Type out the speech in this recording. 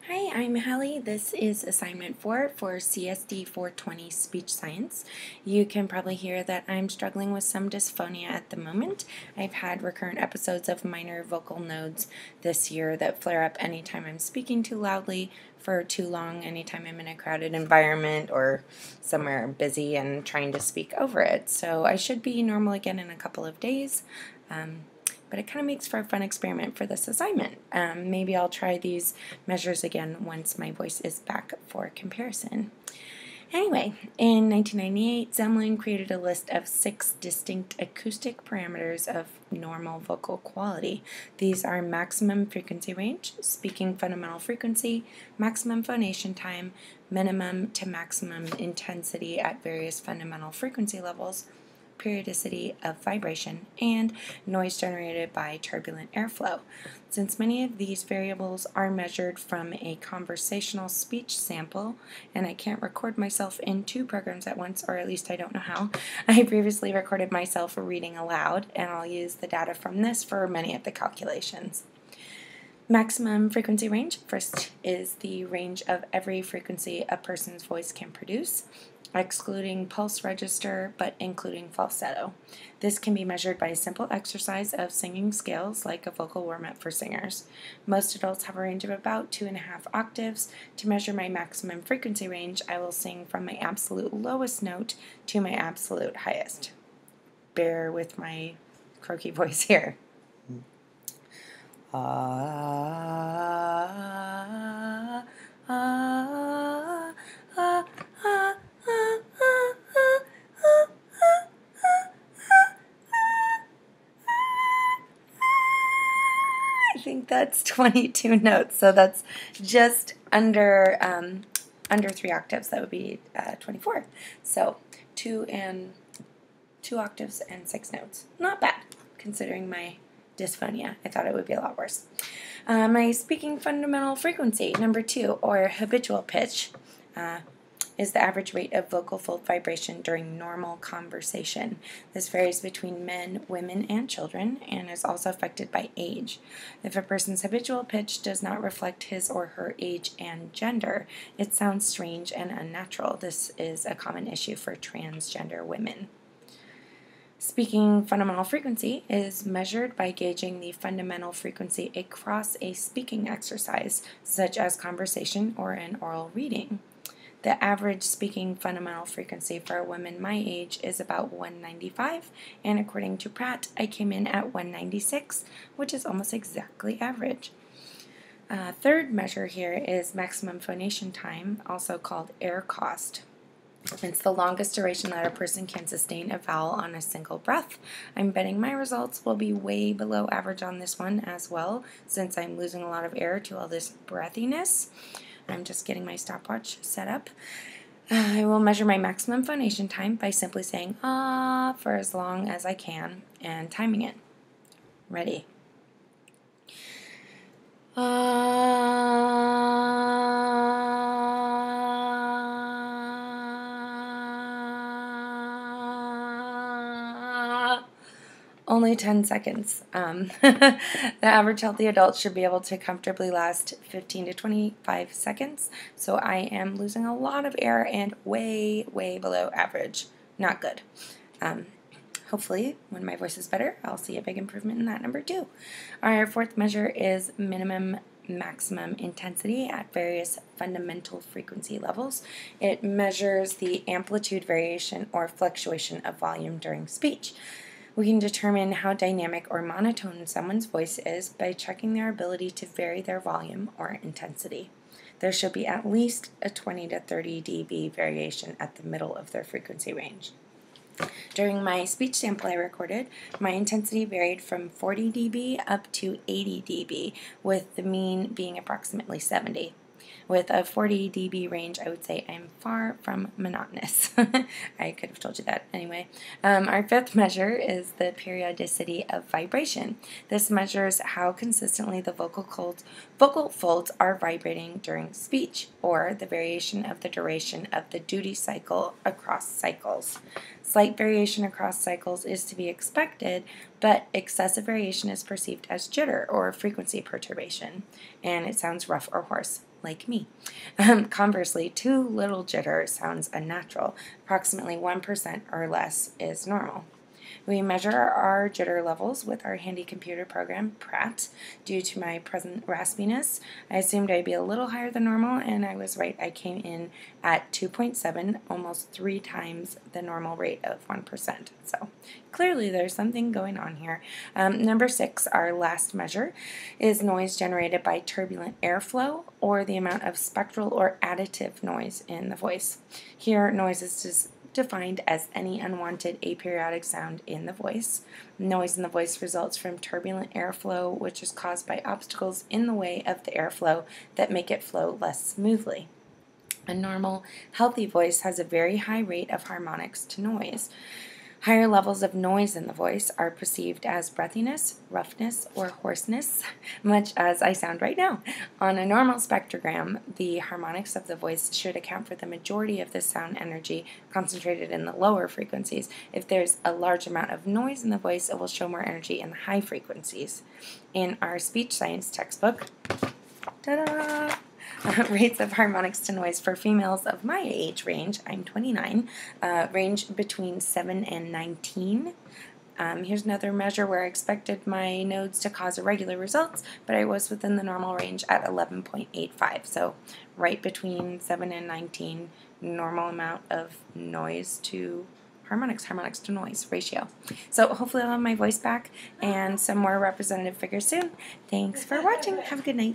Hi, I'm Hallie. This is assignment 4 for CSD 420 Speech Science. You can probably hear that I'm struggling with some dysphonia at the moment. I've had recurrent episodes of minor vocal nodes this year that flare up anytime I'm speaking too loudly for too long, anytime I'm in a crowded environment or somewhere busy and trying to speak over it. So I should be normal again in a couple of days. But it kind of makes for a fun experiment for this assignment. Maybe I'll try these measures again once my voice is back for comparison. Anyway, in 1998, Zemlin created a list of 6 distinct acoustic parameters of normal vocal quality. These are maximum frequency range, speaking fundamental frequency, maximum phonation time, minimum to maximum intensity at various fundamental frequency levels, periodicity of vibration, and noise generated by turbulent airflow. Since many of these variables are measured from a conversational speech sample, and I can't record myself in 2 programs at once, or at least I don't know how, I previously recorded myself reading aloud, and I'll use the data from this for many of the calculations. Maximum frequency range, first, is the range of every frequency a person's voice can produce, excluding pulse register but including falsetto. This can be measured by a simple exercise of singing scales like a vocal warm-up for singers. Most adults have a range of about 2.5 octaves. To measure my maximum frequency range, I will sing from my absolute lowest note to my absolute highest. Bear with my croaky voice here. I think that's 22 notes, so that's just under 3 octaves. That would be 24. So 2 octaves and 6 notes. Not bad, considering my dysphonia. I thought it would be a lot worse. My speaking fundamental frequency, number 2, or habitual pitch, is the average rate of vocal fold vibration during normal conversation. This varies between men, women, and children, and is also affected by age. If a person's habitual pitch does not reflect his or her age and gender, it sounds strange and unnatural. This is a common issue for transgender women. Speaking fundamental frequency is measured by gauging the fundamental frequency across a speaking exercise, such as conversation or an oral reading. The average speaking fundamental frequency for a woman my age is about 195, and according to Pratt, I came in at 196, which is almost exactly average. Third measure here is maximum phonation time, also called air cost. It's the longest duration that a person can sustain a vowel on a single breath. I'm betting my results will be way below average on this one as well, since I'm losing a lot of air to all this breathiness. I'm just getting my stopwatch set up. I will measure my maximum phonation time by simply saying ah for as long as I can and timing it. Ready? Only 10 seconds. The average healthy adult should be able to comfortably last 15 to 25 seconds, so I am losing a lot of air and way, way below average. Not good. Hopefully, when my voice is better, I'll see a big improvement in that number too. Our fourth measure is minimum maximum intensity at various fundamental frequency levels. It measures the amplitude variation or fluctuation of volume during speech. We can determine how dynamic or monotone someone's voice is by checking their ability to vary their volume or intensity. There should be at least a 20 to 30 dB variation at the middle of their frequency range. During my speech sample I recorded, my intensity varied from 40 dB up to 80 dB, with the mean being approximately 70. With a 40 dB range, I would say I'm far from monotonous. I could have told you that anyway. Our fifth measure is the periodicity of vibration. This measures how consistently the vocal folds are vibrating during speech, or the variation of the duration of the duty cycle across cycles. Slight variation across cycles is to be expected, but excessive variation is perceived as jitter or frequency perturbation, and it sounds rough or hoarse. like me. Conversely, too little jitter sounds unnatural. Approximately 1% or less is normal. We measure our jitter levels with our handy computer program, Pratt. Due to my present raspiness, I assumed I'd be a little higher than normal, and I was right. I came in at 2.7, almost 3 times the normal rate of 1%. So clearly there's something going on here. Number 6, our last measure, is noise generated by turbulent airflow or the amount of spectral or additive noise in the voice. Here, noise is defined as any unwanted aperiodic sound in the voice. Noise in the voice results from turbulent airflow, which is caused by obstacles in the way of the airflow that make it flow less smoothly. A normal, healthy voice has a very high rate of harmonics to noise. Higher levels of noise in the voice are perceived as breathiness, roughness, or hoarseness, much as I sound right now. On a normal spectrogram, the harmonics of the voice should account for the majority of the sound energy concentrated in the lower frequencies. If there's a large amount of noise in the voice, it will show more energy in the high frequencies. In our speech science textbook, ta-da! Rates of harmonics to noise for females of my age range, I'm 29, range between 7 and 19. Here's another measure where I expected my nodes to cause irregular results, but I was within the normal range at 11.85. So right between 7 and 19, normal amount of noise to harmonics to noise ratio. So hopefully I'll have my voice back and some more representative figures soon. Thanks for watching. Have a good night.